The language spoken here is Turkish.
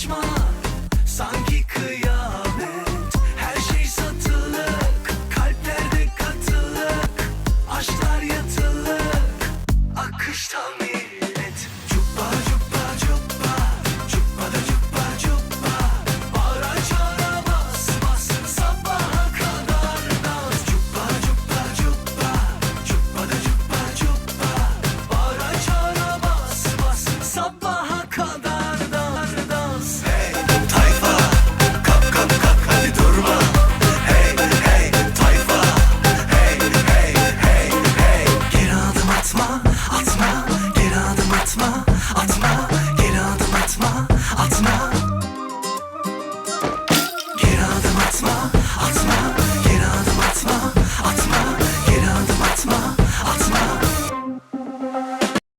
açma, sanki kıyamet. Her şey satılık, kalplerde katılık, aşklar yatılık, akıştan millet. Cuppa cuppa cuppa, cuppa da cuppa cuppa. Bağıra çağıra bas bas, sabaha kadar dans. Cuppa cuppa cuppa, cuppa da cuppa cuppa. Bağıra çağıra bas bas, sabaha kadar dans. Hey tayfa, kalk kalk kalk hadi durma. Hey hey tayfa, hey hey hey hey. Geri adım atma, atma. Geri adım atma, atma. Geri adım atma, atma. Geri adım atma,